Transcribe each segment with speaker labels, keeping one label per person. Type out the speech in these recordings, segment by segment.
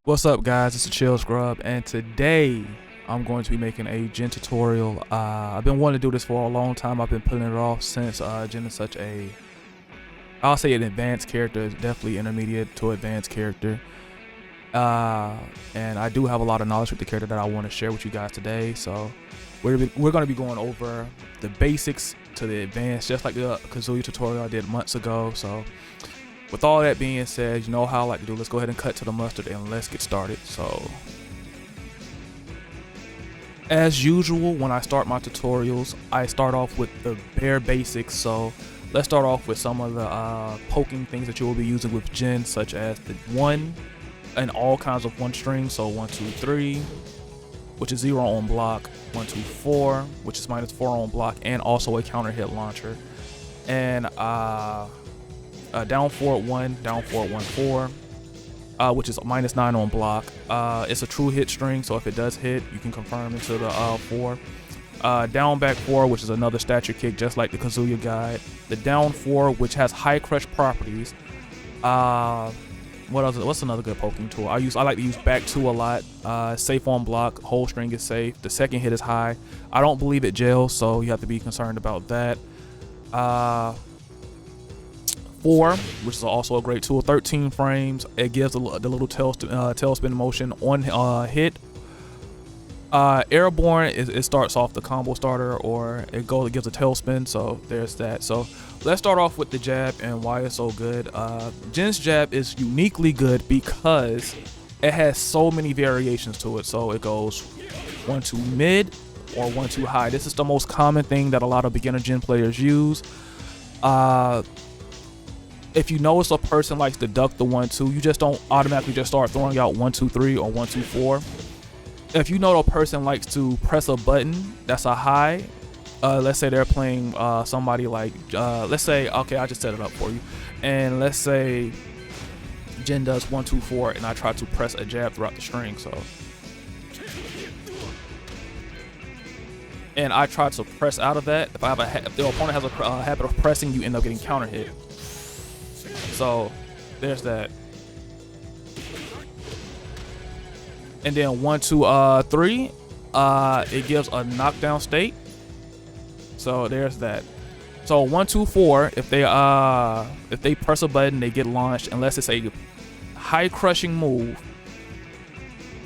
Speaker 1: What's up, guys? It's the Chill Scrub, and today I'm going to be making a Jin tutorial. I've been wanting to do this for a long time. I've been putting it off since Jin is such a, I'll say an advanced character, definitely intermediate to advanced character. And I do have a lot of knowledge with the character that I want to share with you guys today. So we're going to be going over the basics to the advanced, just like the Kazuya tutorial I did months ago. So with all that being said, you know how I like to do. Let's go ahead and cut to the mustard and let's get started. So, as usual, when I start my tutorials, I start off with the bare basics. So, let's start off with some of the poking things that you will be using with Jin, such as the 1 and all kinds of 1 string. So, 1, 2, 3, which is 0 on block, 1, 2, 4, which is -4 on block, and also a counter hit launcher. And down forward 1, down forward 1, 4, which is -9 on block. It's a true hit string, so if it does hit, you can confirm into the 4. Down back 4, which is another stature kick, just like the Kazuya guide. The down 4, which has high crush properties. What else? What's another good poking tool? I like to use back 2 a lot. Safe on block, whole string is safe. The second hit is high. I don't believe it jails, so you have to be concerned about that. 4, which is also a great tool, 13 frames. It gives the little tailspin motion on hit. Airborne, it starts off the combo starter, or it gives a tailspin, so there's that. So let's start off with the jab and why it's so good. Jin's jab is uniquely good because it has so many variations to it. So it goes 1 2 mid or 1 2 high. This is the most common thing that a lot of beginner Jin players use. If you notice a person likes to duck the 1 2, you just don't automatically just start throwing out 1 2 3 or 1 2 4. If you know a person likes to press a button that's a high, let's say they're playing somebody like, let's say, okay, I just set it up for you, and let's say Jin does 1 2 4, and I try to press a jab throughout the string, so. And I try to press out of that. If the opponent has a habit of pressing, you end up getting counter hit. So there's that. And then 1 2 3, it gives a knockdown state. So there's that. So 1 2 4, if they press a button, they get launched unless it's a high crushing move,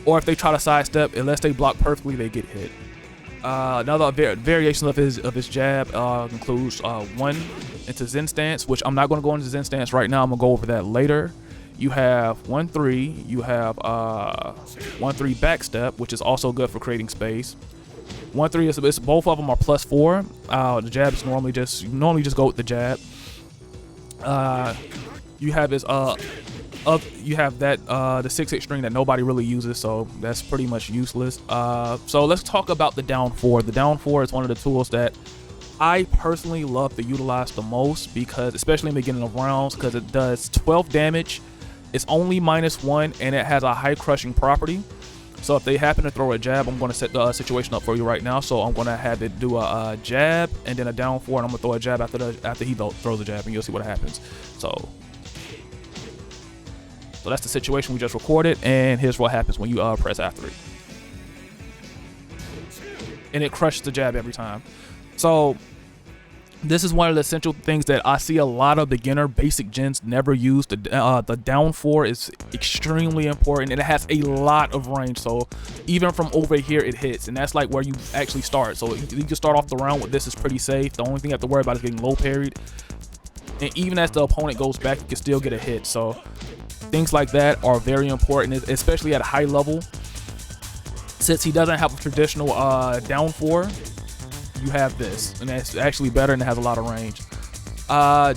Speaker 1: or if they try to sidestep, unless they block perfectly, they get hit. Another variation of his jab includes 1 into Zen stance, which I'm not going to go into Zen stance right now. I'm going to go over that later. You have 1 3. You have 1 3 back step, which is also good for creating space. 1 3 is both of them are +4. The jab is normally just go with the jab. You have his you have that the 6-hit string that nobody really uses, so that's pretty much useless. So let's talk about the down 4. The down 4 is one of the tools that I personally love to utilize the most, because especially in the beginning of rounds, because it does 12 damage. It's only -1, and it has a high crushing property. So if they happen to throw a jab, I'm going to set the situation up for you right now. So I'm going to have it do a jab and then a down 4, and I'm going to throw a jab after he throws a jab, and you'll see what happens. So that's the situation we just recorded, and here's what happens when you press after it. And it crushes the jab every time. So this is one of the essential things that I see a lot of beginner basic Jins never use. The down 4 is extremely important, and it has a lot of range. So even from over here, it hits, and that's like where you actually start. So you can start off the round with this is pretty safe. The only thing you have to worry about is getting low parried, and even as the opponent goes back, you can still get a hit. So things like that are very important, especially at a high level. Since he doesn't have a traditional down 4, you have this, and that's actually better, and it has a lot of range.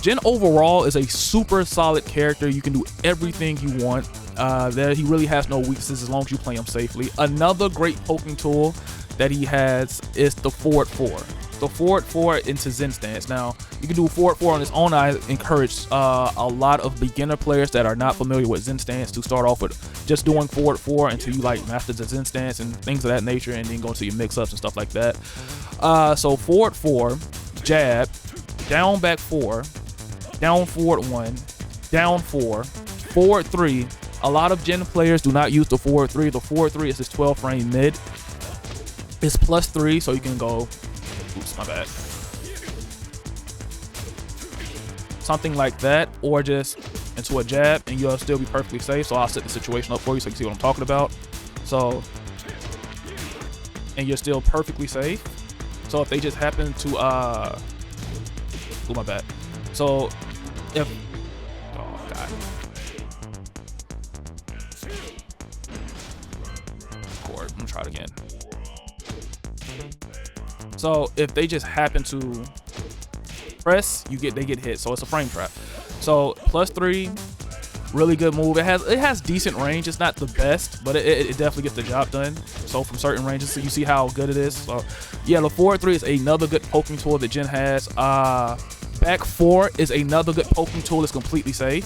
Speaker 1: Jin overall is a super solid character. You can do everything you want. He really has no weaknesses as long as you play him safely. Another great poking tool that he has is the forward 4. The forward 4 into Zen stance. Now, you can do forward 4 on its own. I encourage a lot of beginner players that are not familiar with Zen stance to start off with just doing forward 4 until you like master the Zen stance and things of that nature, and then go into your mix-ups and stuff like that. So forward 4, jab, down back 4, down forward 1, down 4, forward 3, A lot of Jin players do not use the forward 3. The forward 3 is this 12 frame mid. It's +3, so you can go, oops, my bad. Something like that, or just into a jab, and you'll still be perfectly safe. So I'll set the situation up for you so you can see what I'm talking about. So, and you're still perfectly safe. So if they just happen to, oh my bad. So if, oh God. Record, I'm gonna try it again. So if they just happen to press, they get hit. So it's a frame trap. So +3, really good move. It has decent range. It's not the best, but it definitely gets the job done. So from certain ranges, so you see how good it is. So yeah, the forward 3 is another good poking tool that Jin has. Back 4 is another good poking tool. It's completely safe.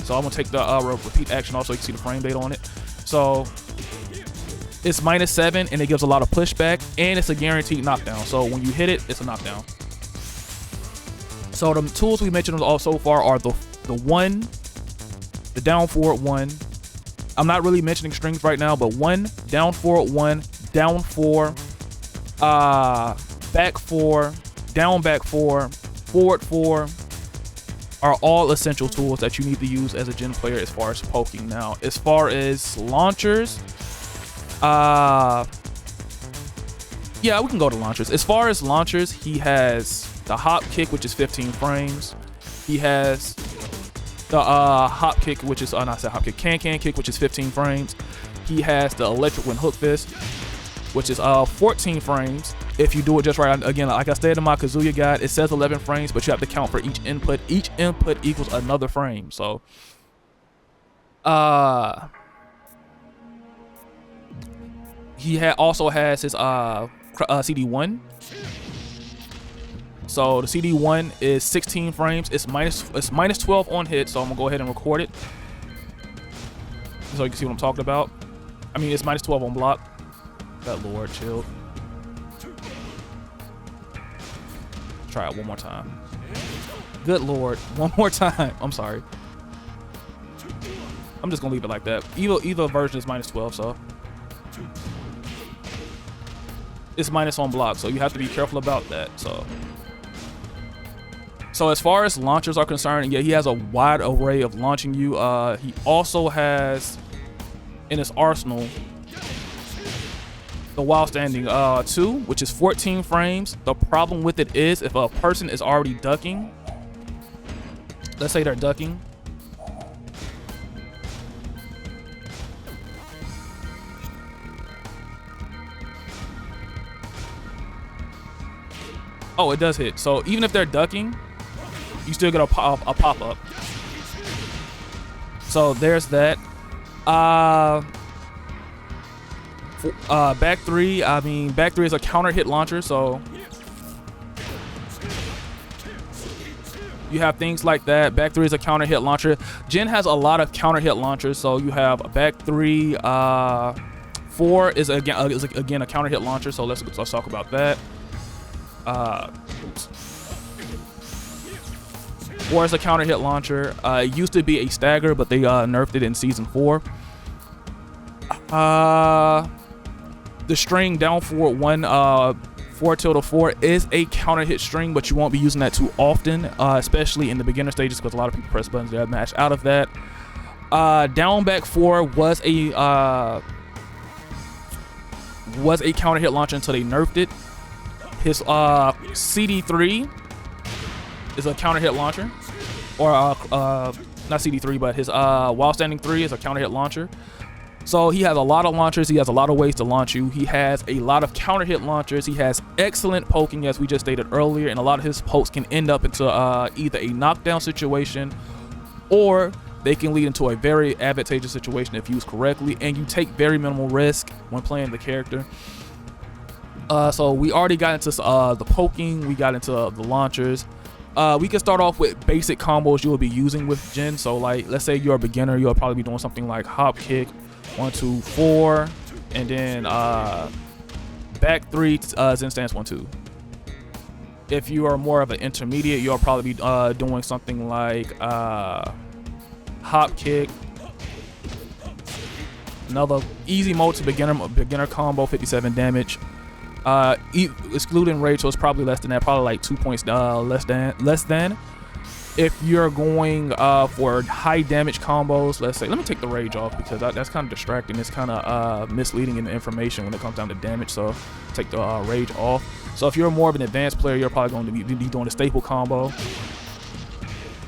Speaker 1: So I'm gonna take the repeat action off so you can see the frame data on it. So it's -7 and it gives a lot of pushback, and it's a guaranteed knockdown. So when you hit it, it's a knockdown. So the tools we mentioned all so far are the 1, the down forward 1. I'm not really mentioning strings right now, but 1, down forward 1, down 4, back 4, down back 4, forward 4 are all essential tools that you need to use as a Jin player as far as poking. Now, as far as launchers, yeah, we can go to launchers. As far as launchers, he has the hop kick, which is 15 frames. He has the hop kick, which is not hop kick, can kick, which is 15 frames. He has the electric wind hook fist, which is 14 frames. If you do it just right, again, like I said in my Kazuya guide, it says 11 frames, but you have to count for each input. Each input equals another frame. So, he also has his CD1. So the CD1 is 16 frames. It's minus 12 on hit. So I'm gonna go ahead and record it so you can see what I'm talking about. I mean, it's minus 12 on block. Good Lord, chill. Try it one more time. Good Lord, one more time. I'm sorry. I'm just gonna leave it like that. Either version is minus 12, so it's minus on block, so you have to be careful about that. So as far as launchers are concerned, yeah, he has a wide array of launching you. He also has in his arsenal the while standing 2, which is 14 frames. The problem with it is if a person is already ducking, let's say they're ducking, oh, it does hit. So even if they're ducking, you still get a pop-up. So there's that. Back 3, I mean, back 3 is a counter hit launcher, so you have things like that. Back 3 is a counter hit launcher. Jin has a lot of counter hit launchers, so you have back 3. 4 is again a counter hit launcher, so let's talk about that. Oops. 4 is a counter hit launcher. It used to be a stagger, but they nerfed it in season 4. The string down forward 1, 4 tilde 4 is a counter hit string, but you won't be using that too often, especially in the beginner stages, because a lot of people press buttons that match out of that. Down back 4 was a counter hit launcher until they nerfed it. His CD3 is a counter hit launcher, or not CD3, but his while standing 3 is a counter hit launcher. So he has a lot of launchers. He has a lot of ways to launch you. He has a lot of counter hit launchers. He has excellent poking, as we just stated earlier, and a lot of his pokes can end up into either a knockdown situation, or they can lead into a very advantageous situation if used correctly, and you take very minimal risk when playing the character. So we already got into the poking. We got into the launchers. We can start off with basic combos you will be using with Jin. So like, let's say you're a beginner, you'll probably be doing something like hop kick, 1, 2, 4, and then back 3, Zen stance 1, 2. If you are more of an intermediate, you'll probably be doing something like hop kick, Another easy mode to beginner combo, 57 damage. Excluding rage, so it's probably less than that, probably like 2 points less than. If you're going for high damage combos, let's say, let me take the rage off because that's kind of distracting. It's kind of misleading in the information when it comes down to damage, so take the rage off. So if you're more of an advanced player, you're probably going to be doing a staple combo,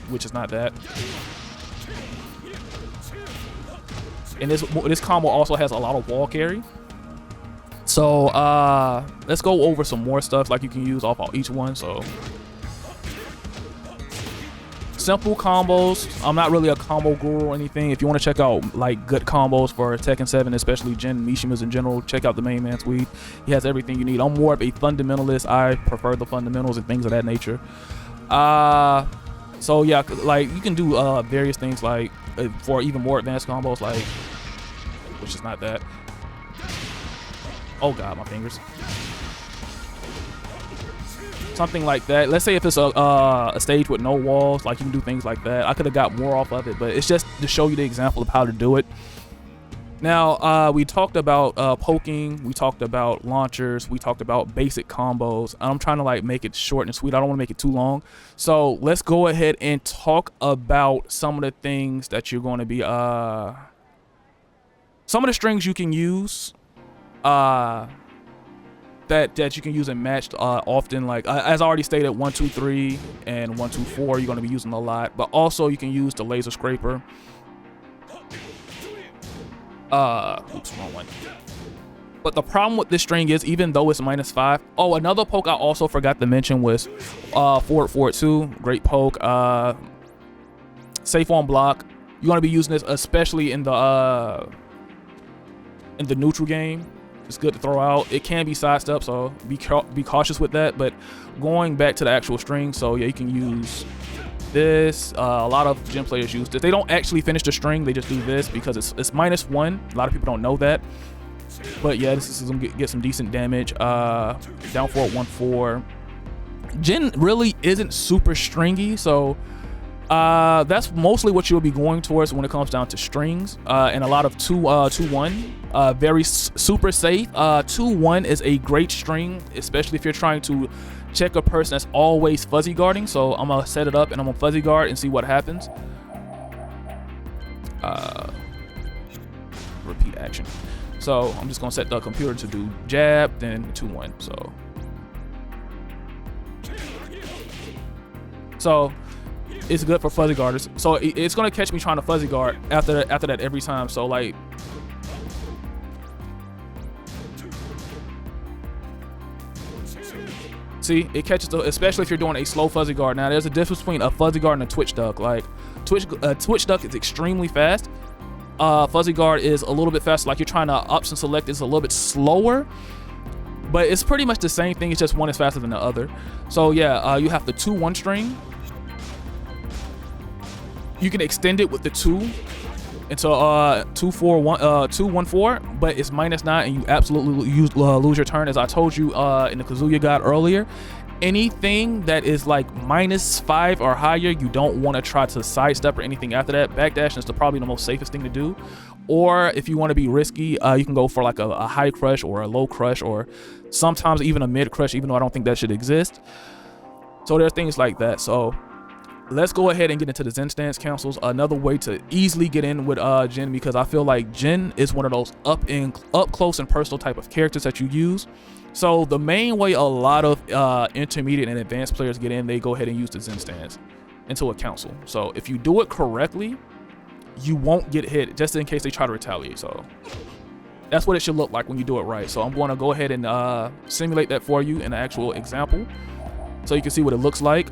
Speaker 1: which is not that. And this combo also has a lot of wall carry. So let's go over some more stuff like you can use off of each one. So simple combos. I'm not really a combo guru or anything. If you want to check out like good combos for Tekken 7, especially Jin Mishimas in general, check out the main man tweet. He has everything you need. I'm more of a fundamentalist. I prefer the fundamentals and things of that nature. So yeah, like you can do various things like for even more advanced combos, like, which is not that. Oh god, my fingers. Something like that. Let's say if it's a stage with no walls, like you can do things like that. I could have got more off of it, but it's just to show you the example of how to do it. Now, we talked about poking, we talked about launchers, we talked about basic combos. I'm trying to like make it short and sweet. I don't want to make it too long. So let's go ahead and talk about some of the things that you're going to be, some of the strings you can use, that you can use and matched often, like as I already stated, 1 2 3 and 1 2 4 you're going to be using a lot, but also you can use the laser scraper. Oops, wrong one. But the problem with this string is, even though it's -5, oh, another poke I also forgot to mention was forward 2, great poke. Safe on block. You're going to be using this especially in the neutral game. It's good to throw out. It can be sidestepped, so be cautious with that. But going back to the actual string, so yeah, you can use this. A lot of gym players use this. They don't actually finish the string, they just do this because it's -1. A lot of people don't know that. But yeah, this is gonna get some decent damage. Down forward 1-4. Jin really isn't super stringy, so that's mostly what you'll be going towards when it comes down to strings, and a lot of 2-1. Very super safe. 2-1 is a great string, especially if you're trying to check a person that's always fuzzy guarding. So I'm gonna set it up and I'm gonna fuzzy guard and see what happens. Repeat action. So I'm just gonna set the computer to do jab, then 2-1. So it's good for fuzzy guarders. So it's gonna catch me trying to fuzzy guard after that every time. So like, see, it catches especially if you're doing a slow fuzzy guard. Now there's a difference between a fuzzy guard and a twitch duck. Like twitch duck is extremely fast. Fuzzy guard is a little bit faster. Like you're trying to option select, it's a little bit slower, but it's pretty much the same thing. It's just one is faster than the other. So yeah, you have the 2-1 string. You can extend it with the 2 until 2-1-4, but it's -9 and you absolutely lose your turn. As I told you in the Kazuya guide earlier, anything that is like -5 or higher, you don't want to try to sidestep or anything after that. Backdash is probably the most safest thing to do. Or if you want to be risky, you can go for like a high crush or a low crush, or sometimes even a mid crush, even though I don't think that should exist. So there's things like that. So let's go ahead and get into the Zen stance councils. Another way to easily get in with Jin, because I feel like Jin is one of those up close and personal type of characters that you use. So the main way a lot of intermediate and advanced players get in, they go ahead and use the Zen stance into a council. So if you do it correctly, you won't get hit, just in case they try to retaliate. So that's what it should look like when you do it right. So I'm going to go ahead and simulate that for you in an actual example, so you can see what it looks like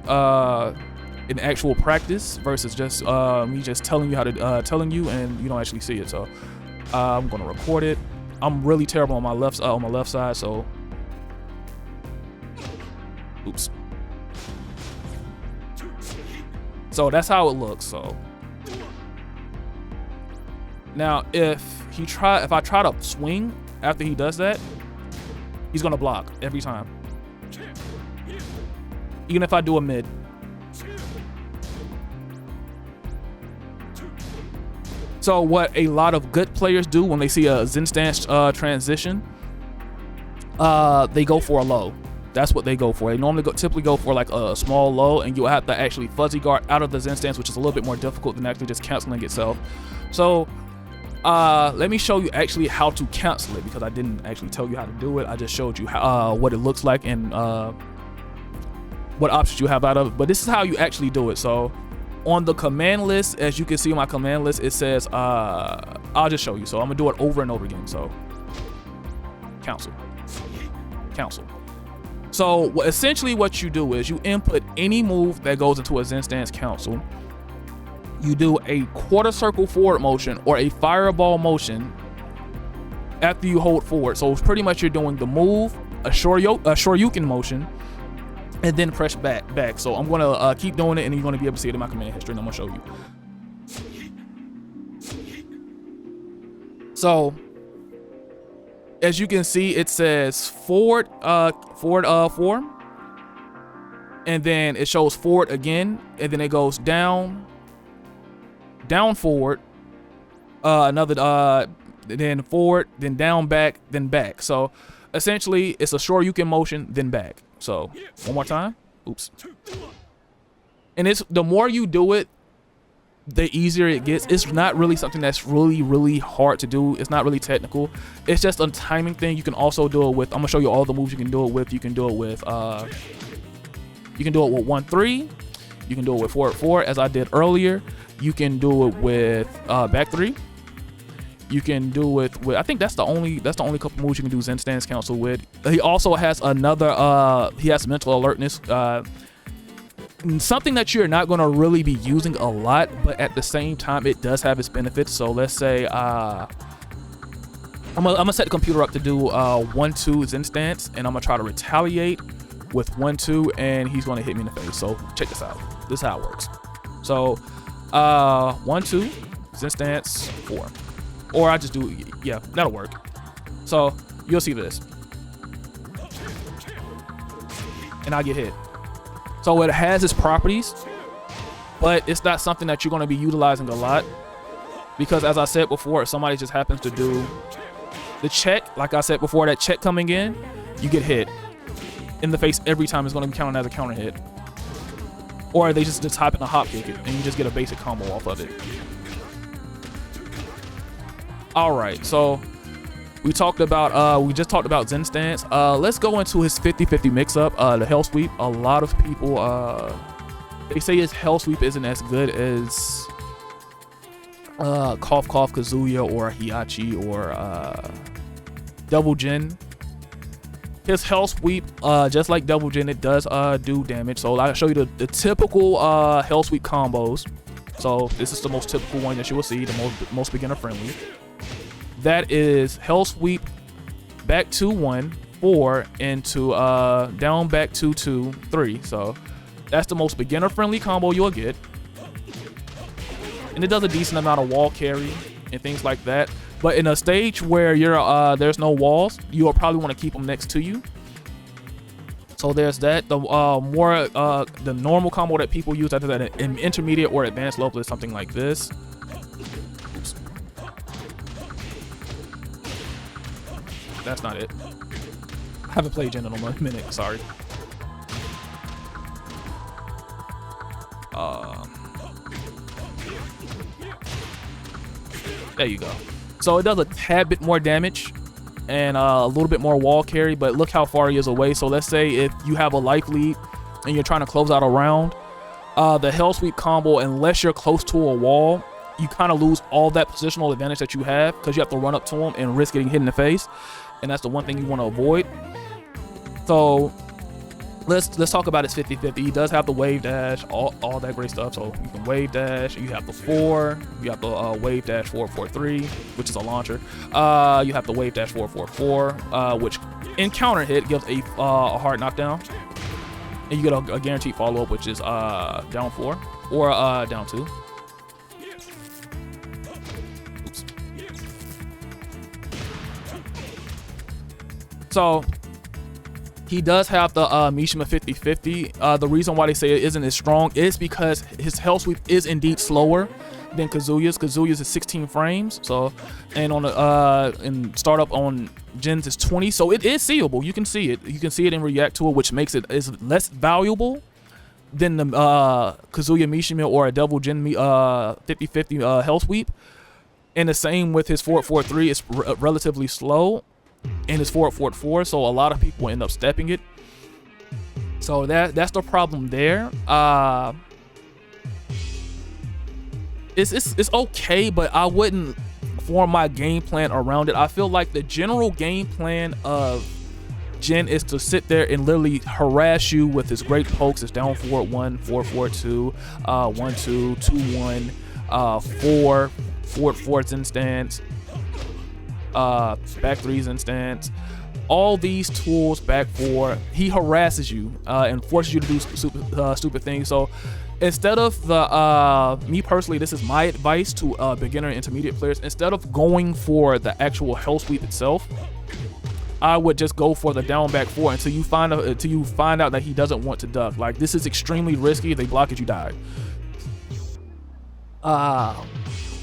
Speaker 1: in actual practice versus just me just telling you how to and you don't actually see it. So I'm gonna record it. I'm really terrible on my left side, so oops. So that's how it looks. So now if I try to swing after he does that, he's gonna block every time, even if I do a mid. So what a lot of good players do when they see a Zen stance transition, they go for a low. That's what they go for. They normally typically go for like a small low, and you'll have to actually fuzzy guard out of the Zen stance, which is a little bit more difficult than actually just canceling itself. So let me show you actually how to cancel it, because I didn't actually tell you how to do it. I just showed you how, what it looks like and what options you have out of it. But this is how you actually do it. So on the command list, as you can see on my command list, it says, I'll just show you. So I'm gonna do it over and over again. So cancel. So essentially what you do is you input any move that goes into a Zen stance cancel. You do a quarter circle forward motion or a fireball motion after you hold forward. So it's pretty much you're doing the move, a shoryuken motion, and then press back. So I'm gonna keep doing it, and you're gonna be able to see it in my command history, and I'm gonna show you. So as you can see, it says forward, form, and then it shows forward again, and then it goes down, forward, then forward, then down, back, then back. So essentially it's a shoryuken motion, then back. So one more time. Oops. And it's, the more you do it, the easier it gets. It's not really something that's really hard to do. It's not really technical. It's just a timing thing. You can also do it with, I'm gonna show you all the moves you can do it with. You can do it with 1-3. You can do it with forward 4, as I did earlier. You can do it with back 3. You can do it with, I think that's the only couple moves you can do Zen stance cancel with. He also has another, he has mental alertness, something that you're not going to really be using a lot, but at the same time it does have its benefits. So let's say I'm gonna set the computer up to do 1-2 Zen stance, and I'm gonna try to retaliate with 1-2, and he's gonna hit me in the face. So check this out. This is how it works. So 1-2 Zen stance 4, or I just do, yeah, that'll work. So you'll see this, and I get hit. So it has its properties, but it's not something that you're going to be utilizing a lot, because as I said before, if somebody just happens to do the check, like I said before, that check coming in, you get hit in the face every time. It's going to be counted as a counter hit, or they just hop in a hop kick it, and you just get a basic combo off of it. All right, so we just talked about Zen stance. Let's go into his 50-50 mix-up, the hell sweep. A lot of people, they say his hell sweep isn't as good as Cough Cough Kazuya or Hiachi or Double Jin. His hell sweep, just like Double Jin, it does do damage. So I'll show you the typical hell sweep combos. So this is the most typical one that you will see, the most beginner friendly. That is hell sweep, back 2-1, 4 into down, back 2-2, 3. So that's the most beginner friendly combo you'll get, and it does a decent amount of wall carry and things like that. But in a stage where you're there's no walls, you'll probably want to keep them next to you. So there's that. The the normal combo that people use at an intermediate or advanced level is something like this. Oops. That's not it. I haven't played Jin in a minute, sorry. There you go. So it does a tad bit more damage and a little bit more wall carry, but look how far he is away. So let's say if you have a life lead and you're trying to close out a round, the hell sweep combo, unless you're close to a wall, you kind of lose all that positional advantage that you have, because you have to run up to him and risk getting hit in the face, and that's the one thing you want to avoid. So let's talk about his 50-50. He does have the wave dash, all that great stuff. So you can wave dash, you have the 4, you have the wave dash 4-4-3, which is a launcher. You have the wave dash 4-4-4, which in counter hit gives a hard knockdown, and you get a guaranteed follow up, which is down 4 or down 2. Oops. So he does have the Mishima 50-50. The reason why they say it isn't as strong is because his hell sweep is indeed slower. than Kazuya's. Kazuya's is 16 frames, so, and on the in startup on Jin's is 20, so it is seeable. You can see it. You can see it and react to it, which makes it is less valuable than the Kazuya Mishima or a double Jin 50-50 hell sweep. And the same with his forward forward 3. It's relatively slow, and his forward forward 4, so a lot of people end up stepping it. So that's the problem there. It's okay, but I wouldn't form my game plan around it. I feel like the general game plan of Jin is to sit there and literally harass you with his great pokes. It's down forward 1, forward forward 2, 1 2, 2 1, 4 forward forwards instance, back 3s instance. All these tools, back 4, he harasses you and forces you to do stupid things. So instead of the me personally, this is my advice to beginner and intermediate players. Instead of going for the actual hell sweep itself, I would just go for the down back 4 until you find out that he doesn't want to duck. Like, this is extremely risky. If they block it, you die.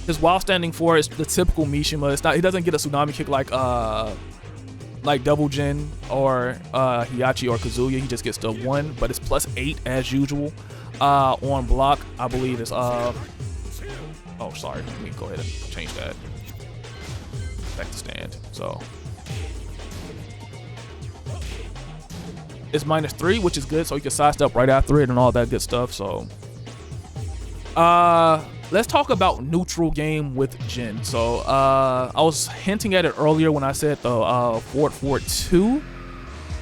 Speaker 1: His while standing 4 is the typical Mishima. It's not. He doesn't get a tsunami kick like double Jin or Hiachi or Kazuya. He just gets the 1, but it's +8 as usual. On block, I believe it's oh, sorry. Let me go ahead and change that. Back to stand. So it's -3, which is good, so you can sidestep right after it and all that good stuff. So let's talk about neutral game with Jin. So I was hinting at it earlier when I said the forward forward 2.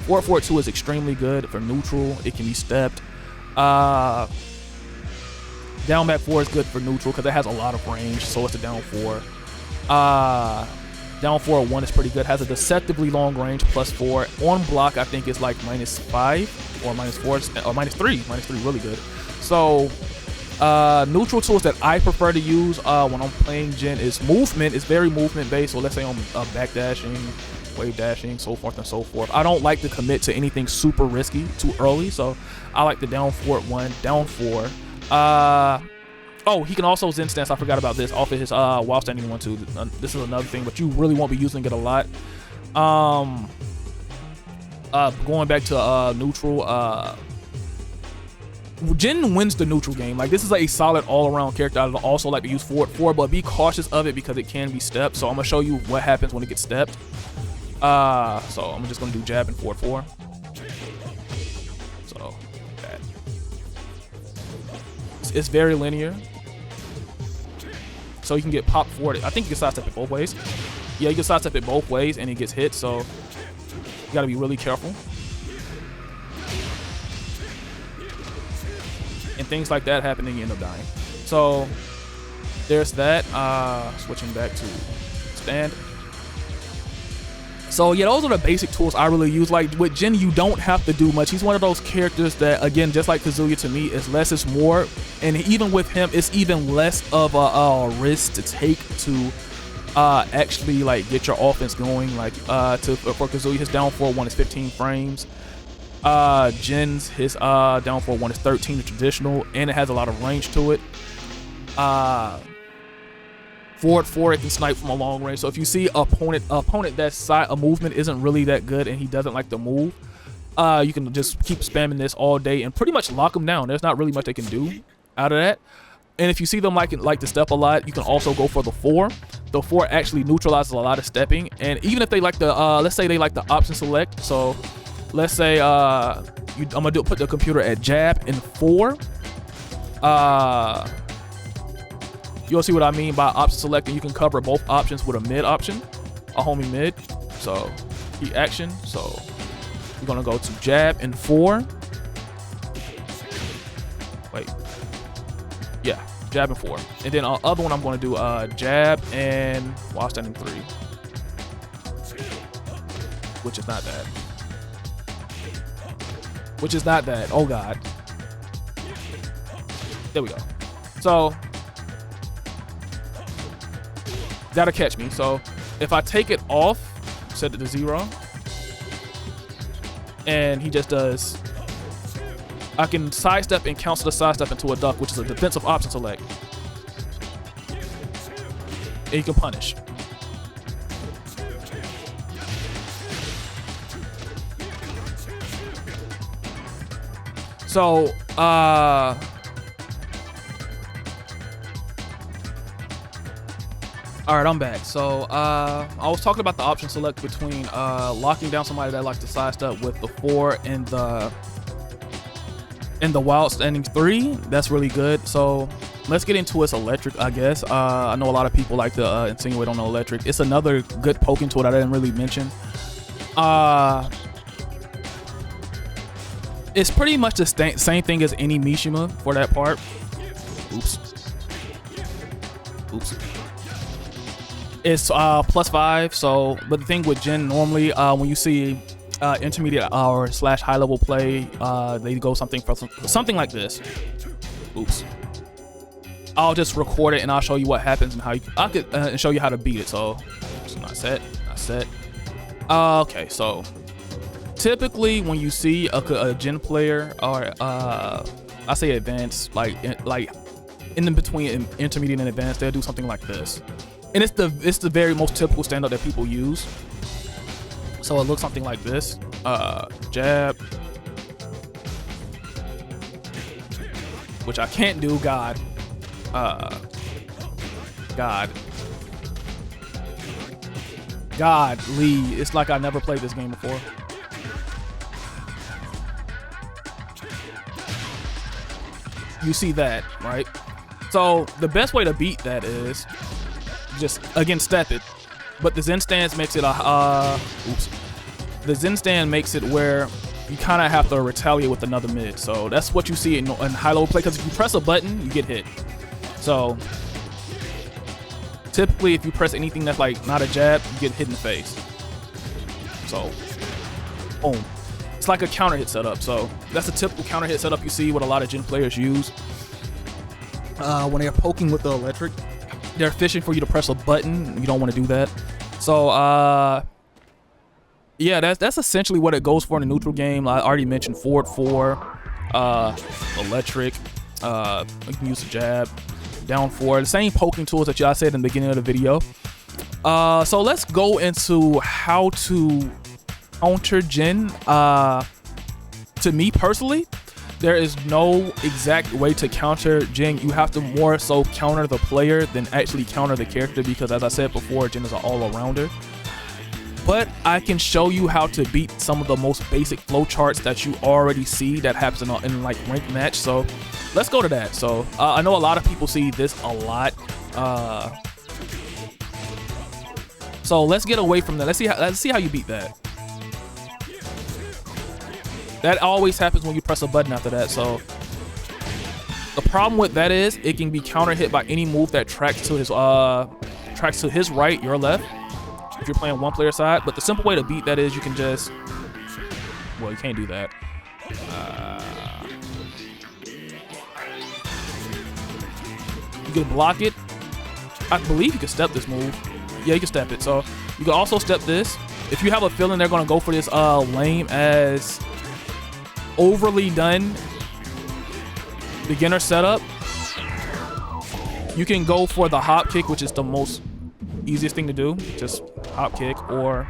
Speaker 1: Forward forward 2 is extremely good for neutral. It can be stepped. Down back 4 is good for neutral because it has a lot of range, so it's a down 4. Down forward 1 is pretty good. Has a deceptively long range, +4. On block, I think it's like -5 or -4 or -3. -3, really good. So neutral tools that I prefer to use when I'm playing Jin is movement. It's very movement based. So let's say I'm back dashing, wave dashing, so forth and so forth. I don't like to commit to anything super risky too early, so I like the down forward 1, down 4. Oh, he can also Zen stance. I forgot about this. Off of his while standing 1 too. This is another thing, but you really won't be using it a lot. Going back to neutral, Jin wins the neutral game. Like, this is a solid all-around character. I also like to use forward 4, but be cautious of it because it can be stepped. So I'm gonna show you what happens when it gets stepped. So I'm just gonna do jab and forward 4. So that. It's very linear. So you can get popped forward. I think you can sidestep it both ways. Yeah, you can sidestep it both ways and it gets hit. So you gotta be really careful. And things like that happen and you end up dying. So there's that. Switching back to stand. So yeah, those are the basic tools I really use. Like with Jin, you don't have to do much. He's one of those characters that, again, just like Kazuya to me, is less is more. And even with him, it's even less of a risk to take to actually like get your offense going. Like for Kazuya, his down forward 1 is 15 frames. Jin's his down forward 1 is 13, the traditional, and it has a lot of range to it. Forward 4, it can snipe from a long range. So if you see opponent that's side a movement isn't really that good and he doesn't like to move, you can just keep spamming this all day and pretty much lock him down. There's not really much they can do out of that. And if you see them like to step a lot, you can also go for the 4. The 4 actually neutralizes a lot of stepping. And even if they like the let's say they like the option select. So let's say I'm gonna put the computer at jab and 4. You'll see what I mean by option selecting. You can cover both options with a mid option, a homie mid. So key action. So we're gonna go to jab and 4. Wait, yeah, jab and 4. And then other one I'm gonna do jab and while standing 3, which is not bad. Which is not bad. Oh god. There we go. So that'll catch me. So if I take it off, set it to 0, and he just does, I can sidestep and cancel the sidestep into a duck, which is a defensive option select. and you can punish. So, all right, I'm back. So, I was talking about the option select between locking down somebody that likes to sidestep with the 4 and the wild standing 3. That's really good. So, let's get into its electric, I guess. I know a lot of people like to insinuate on the electric. It's another good poking tool that I didn't really mention. It's pretty much the same thing as any Mishima for that part. Oops. It's +5. So, but the thing with Jin, normally when you see intermediate or / high level play, they go something like this. Oops. I'll just record it and I'll show you what happens and how I could show you how to beat it. So, not set. Okay, so typically when you see a Jin player or I say advanced, like in between intermediate and advanced, they'll do something like this. And it's the very most typical stand-up that people use. So it looks something like this. Jab. Which I can't do, God. Godly. It's like I never played this game before. You see that, right? So the best way to beat that is just, again, step it. But the Zen stance makes it the Zen stand makes it where you kind of have to retaliate with another mid. So that's what you see in high-low play, because if you press a button, you get hit. So typically, if you press anything that's like not a jab, you get hit in the face. So, boom. It's like a counter hit setup. So that's a typical counter hit setup you see what a lot of Jin players use when they're poking with the electric. They're fishing for you to press a button. You don't want to do that. So, yeah, that's essentially what it goes for in the neutral game. I already mentioned forward 4, electric. You can use the jab, down 4. The same poking tools that y'all said in the beginning of the video. So let's go into how to counter Jin. To me personally, there is no exact way to counter Jin. You have to more so counter the player than actually counter the character, because as I said before, Jin is an all-arounder. But I can show you how to beat some of the most basic flowcharts that you already see that happens in like ranked match. So let's go to that. So I know a lot of people see this a lot. So let's get away from that. Let's see how you beat that. That always happens when you press a button after that. So the problem with that is it can be counter hit by any move that tracks to his right, your left, if you're playing one player side. But the simple way to beat that is you can just, well, you can't do that. You can block it. I believe you can step this move. Yeah, you can step it. So you can also step this. If you have a feeling they're gonna go for this lame as overly done beginner setup, you can go for the hop kick, which is the most easiest thing to do. Just hop kick, or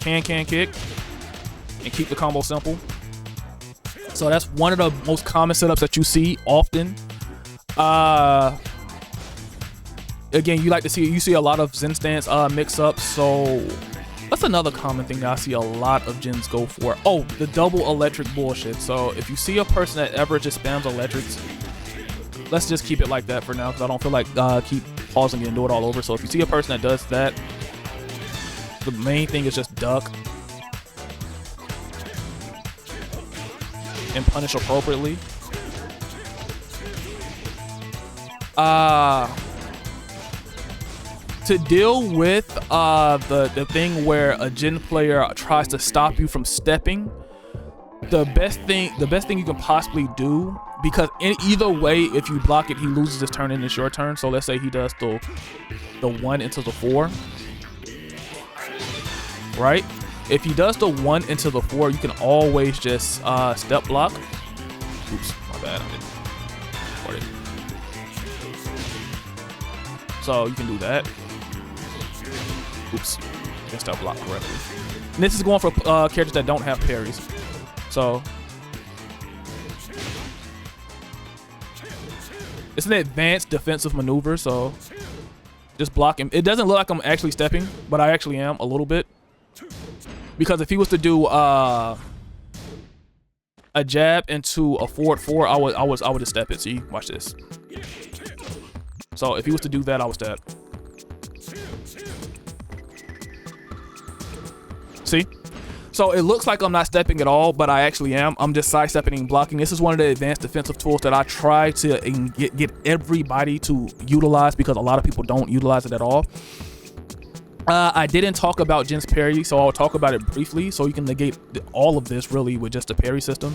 Speaker 1: can kick and keep the combo simple. So that's one of the most common setups that you see often. Again, you see a lot of Zen stance mix-ups. So that's another common thing that I see a lot of Jins go for. Oh, the double electric bullshit. So if you see a person that ever just spams electrics, let's just keep it like that for now, because I don't feel like keep pausing it and do it all over. So if you see a person that does that, the main thing is just duck and punish appropriately. To deal with the thing where a Jin player tries to stop you from stepping, the best thing you can possibly do, because in either way, if you block it, he loses his turn and it's your turn. So let's say he does the 1 into the 4, right? If he does the 1 into the 4, you can always just step block. Oops, my bad, I didn't record it. So you can do that. Oops, guess that blocked correctly. And this is going for characters that don't have parries. So it's an advanced defensive maneuver, so just block him. It doesn't look like I'm actually stepping, but I actually am a little bit. Because if he was to do a jab into a forward 4, I would just step it. See, watch this. So if he was to do that, I would step. See? So it looks like I'm not stepping at all, but I actually am. I'm just sidestepping and blocking. This is one of the advanced defensive tools that I try to get everybody to utilize, because a lot of people don't utilize it at all. I didn't talk about Jin's parry, so I'll talk about it briefly. So you can negate all of this really with just a parry system,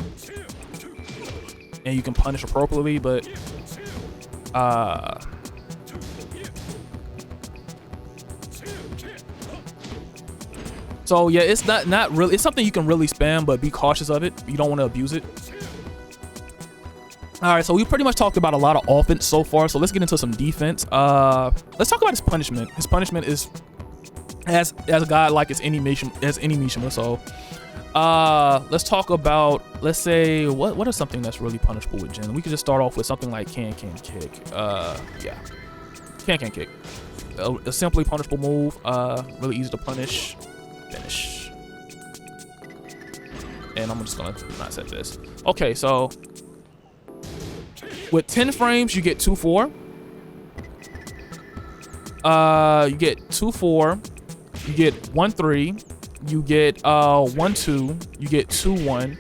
Speaker 1: and you can punish appropriately. But so yeah, it's not really. It's something you can really spam, but be cautious of it. You don't want to abuse it. All right, so we pretty much talked about a lot of offense so far. So let's get into some defense. Let's talk about his punishment. His punishment is as a guy like as any Mishima. So let's talk about, let's say, what is something that's really punishable with Jin? We could just start off with something like can kick. Yeah, can kick. A simply punishable move. Really easy to punish. Finish. And I'm just gonna not set this. Okay, so with 10 frames, you get 2-4. You get 2-4. You get 1-3. You get 1-2. You get 2-1.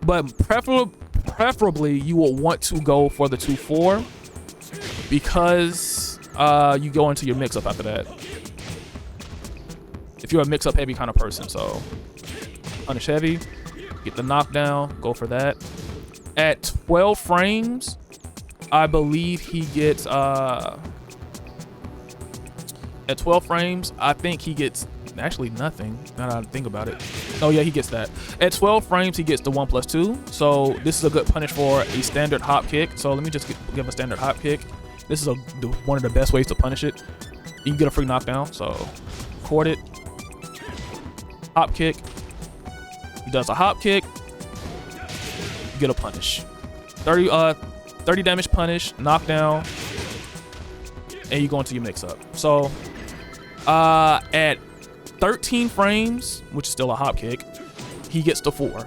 Speaker 1: But preferably you will want to go for the 2-4, because you go into your mix-up after that. If you're a mix-up heavy kind of person, so punish heavy, get the knockdown, go for that. At 12 frames, I believe he gets at 12 frames, I think he gets actually nothing. Now that I think about it. Oh yeah, he gets that. At 12 frames, he gets the 1+2. So this is a good punish for a standard hop kick. So let me just give a standard hop kick. This is one of the best ways to punish it. You can get a free knockdown. So record it. Hop kick. He does a hop kick. You get a punish. 30 damage punish, knockdown, and you go into your mix-up. So at 13 frames, which is still a hop kick, he gets the 4.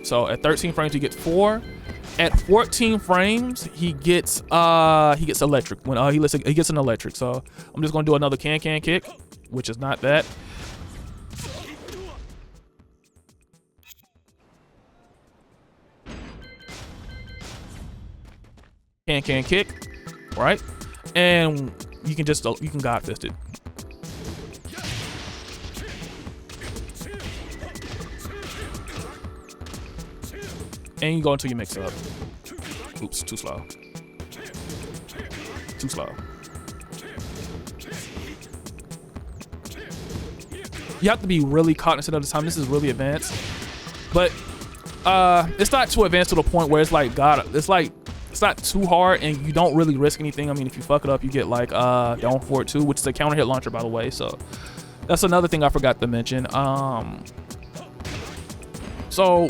Speaker 1: So at 13 frames, he gets 4. At 14 frames, he gets electric. When he gets an electric. So I'm just gonna do another can kick, which is not that. Can kick, right? And you can God fist it. And you go into your mix up. Oops, too slow. Too slow. You have to be really cognizant of the time. This is really advanced, but it's not too advanced to the point where it's like it's not too hard and you don't really risk anything. I mean, if you fuck it up, you get like down for it too, which is a counter hit launcher, by the way. So that's another thing I forgot to mention. So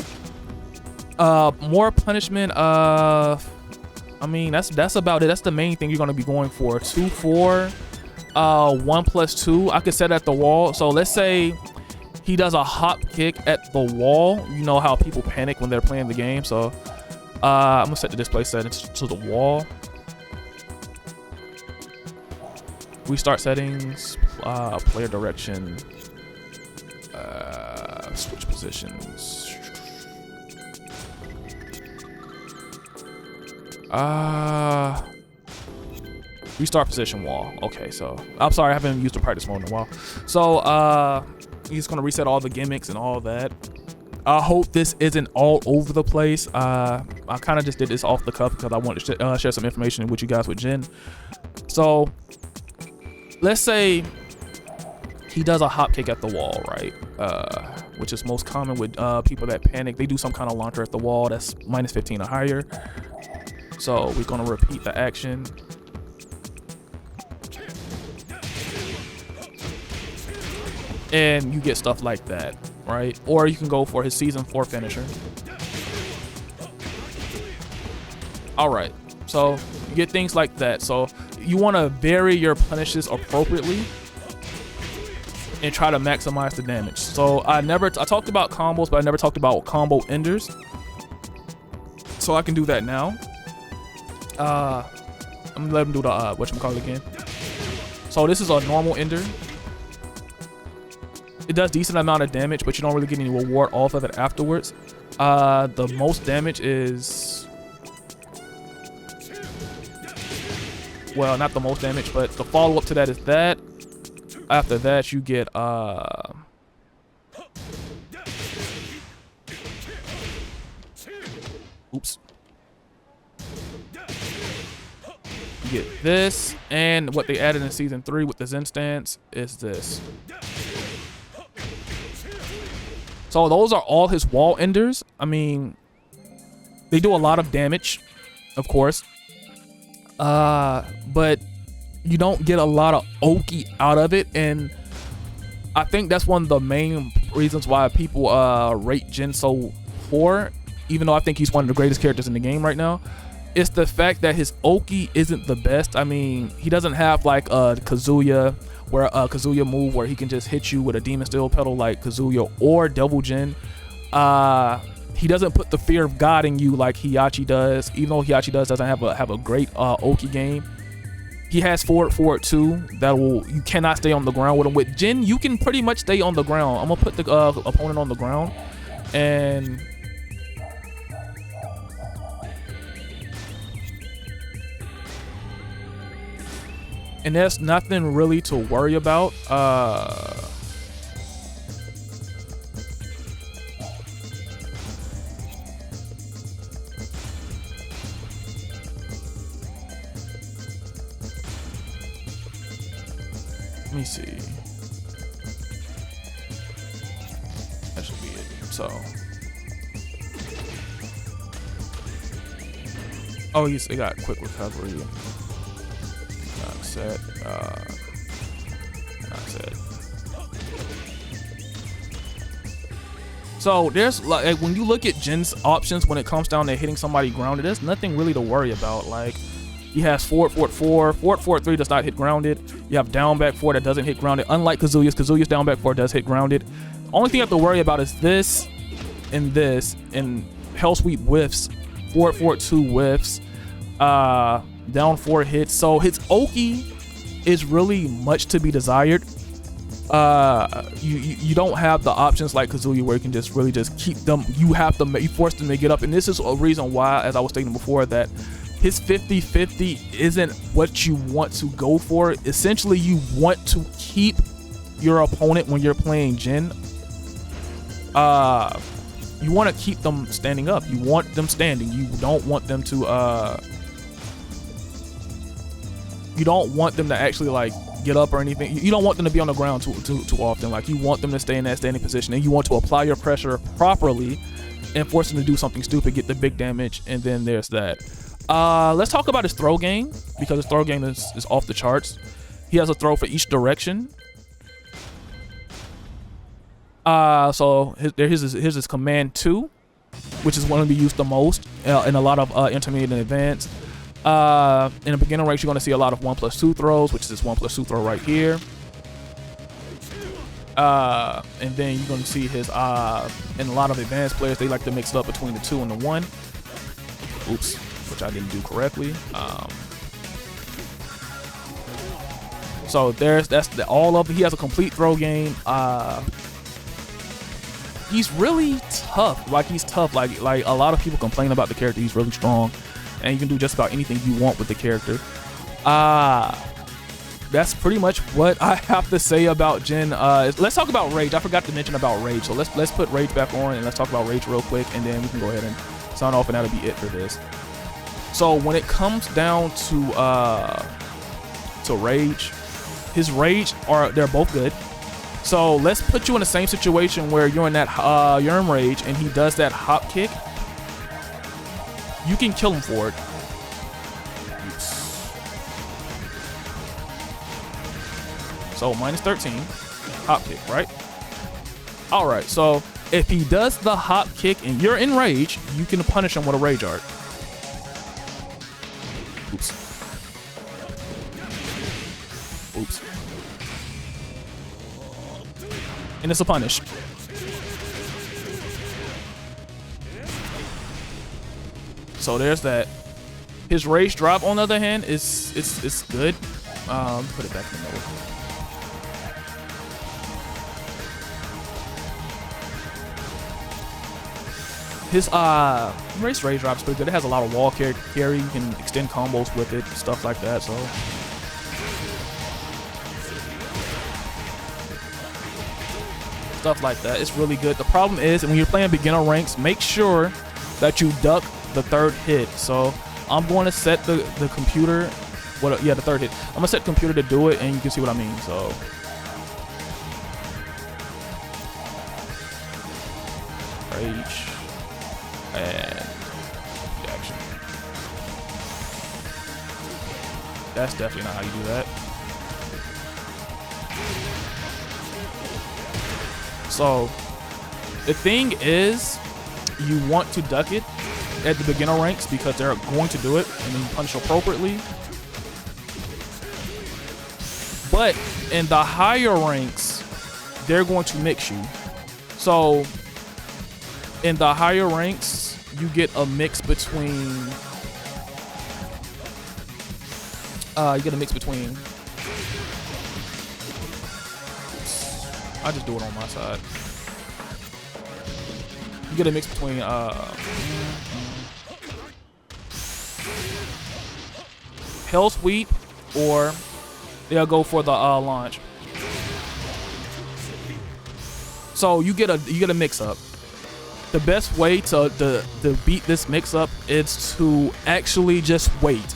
Speaker 1: more punishment. I mean, that's about it. That's the main thing you're gonna be going for. 2-4, 1+2. I could set at the wall. So let's say he does a hop kick at the wall. You know how people panic when they're playing the game. So I'm gonna set the display settings to the wall. Restart settings, player direction, switch positions. Restart position wall. Okay, so I'm sorry, I haven't used the practice mode in a while. So he's gonna reset all the gimmicks and all that. I hope this isn't all over the place. I kind of just did this off the cuff because I wanted to share some information with you guys with Jin. So let's say he does a hop kick at the wall, right? which is most common with people that panic. They do some kind of launcher at the wall that's minus 15 or higher. So we're gonna repeat the action. And you get stuff like that, right? Or you can go for his season 4 finisher. All right, so you get things like that. So you want to vary your punishes appropriately and try to maximize the damage. So I talked about combos, but I never talked about combo enders. So I can do that now. I'm gonna let him do the whatchamacallit again. So this is a normal ender. It does decent amount of damage, but you don't really get any reward off of it afterwards. The most damage is, well, not the most damage, but the follow-up to that is that. After that, you get oops. You get this, and what they added in season 3 with the Zen stance is this. So those are all his wall enders. I mean, they do a lot of damage, of course. But you don't get a lot of Oki out of it. And I think that's one of the main reasons why people rate Jin so poor, even though I think he's one of the greatest characters in the game right now. It's the fact that his Oki isn't the best. I mean, he doesn't have like a Kazuya, where a Kazuya move where he can just hit you with a Demon Steel Pedal like Kazuya or Devil Jin. He doesn't put the fear of God in you like Heihachi does, even though Heihachi doesn't have a great Oki game. He has forward too. You cannot stay on the ground with him. With Jin, you can pretty much stay on the ground. I'm gonna put the opponent on the ground, and there's nothing really to worry about. Let me see. That should be it. So, oh, they got quick recovery. Not set. Not set. So there's like when you look at Jin's options when it comes down to hitting somebody grounded, there's nothing really to worry about. Like, he has forward 4, forward 3 does not hit grounded. You have down back 4 that doesn't hit grounded. Unlike Kazuya's down back 4 does hit grounded. Only thing you have to worry about is this, and Hell Sweep whiffs, forward 2 whiffs, down 4 hits. So his Oki is really much to be desired. You don't have the options like Kazuya where you can just really just keep them. You force them to get up, and this is a reason why, as I was stating before, that his 50-50 isn't what you want to go for. Essentially, you want to keep your opponent when you're playing Jin. You want to keep them standing up. You want them standing. You don't want them to you don't want them to actually like get up or anything. You don't want them to be on the ground too often. Like, you want them to stay in that standing position, and you want to apply your pressure properly and force them to do something stupid, get the big damage, and then there's that. Let's talk about his throw game, because his throw game is off the charts. He has a throw for each direction. So here's his command 2, which is one to be used the most in a lot of intermediate and advanced. In the beginner ranks, you're going to see a lot of 1+2 throws, which is this 1+2 throw right here. And then you're going to see his, in a lot of advanced players, they like to mix it up between the 2 and the 1. Oops, which I didn't do correctly. So that's all of it. He has a complete throw game. He's really tough. Like, he's tough. Like a lot of people complain about the character. He's really strong, and you can do just about anything you want with the character. That's pretty much what I have to say about Jin. Let's talk about Rage. I forgot to mention about Rage. So let's put Rage back on, and let's talk about Rage real quick, and then we can go ahead and sign off, and that'll be it for this. So when it comes down to Rage, his Rage they're both good. So let's put you in the same situation where you're in that you're in rage and he does that hop kick. You can kill him for it. So minus 13, hop kick, right? All right, so if he does the hop kick and you're in rage, you can punish him with a rage art. Oops. Oops. And it's a punish. So there's that. His rage drop, on the other hand, is good. Put it back in the middle. His rage drop is pretty good. It has a lot of wall carry. You can extend combos with it, stuff like that. So stuff like that. It's really good. The problem is, when you're playing beginner ranks, make sure that you duck the third hit. So I'm going to set the computer. The third hit. I'm gonna set the computer to do it, and you can see what I mean. So. Rage. And action. That's definitely not how you do that. So the thing is, you want to duck it at the beginner ranks because they're going to do it and then punish appropriately. But in the higher ranks, they're going to mix you. So in the higher ranks, you get a mix between I just do it on my side. You get a mix between Hell Sweep, or they'll go for the launch. So you get a mix up. The best way to beat this mix-up is to actually just wait.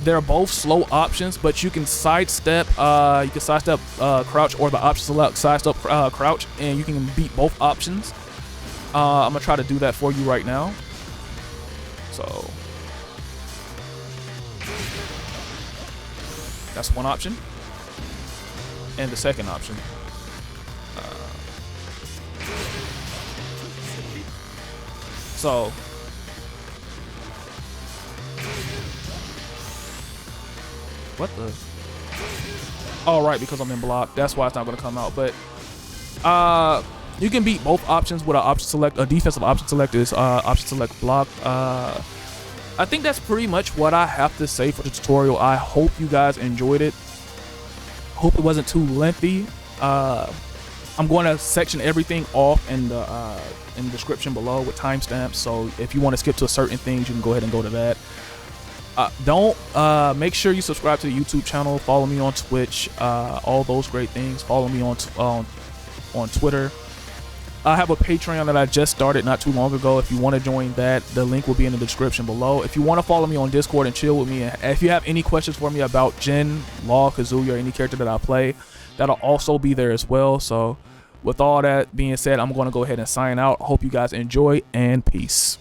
Speaker 1: They're both slow options, but you can sidestep. Crouch, or the option select sidestep crouch, and you can beat both options. I'm gonna try to do that for you right now. So that's one option, and the second option. So what the? Oh, right, because I'm in block. That's why it's not going to come out. But you can beat both options with an option select. A defensive option select is option select block. I think that's pretty much what I have to say for the tutorial. I hope you guys enjoyed it. Hope it wasn't too lengthy. I'm going to section everything off in the description below with timestamps. So if you want to skip to certain things, you can go ahead and go to that. Make sure you subscribe to the YouTube channel. Follow me on Twitch. All those great things. Follow me on Twitter. I have a Patreon that I just started not too long ago. If you want to join that, the link will be in the description below. If you want to follow me on Discord and chill with me, and if you have any questions for me about Jin, Law, Kazuya, or any character that I play, that'll also be there as well. So with all that being said, I'm going to go ahead and sign out. Hope you guys enjoy, and peace.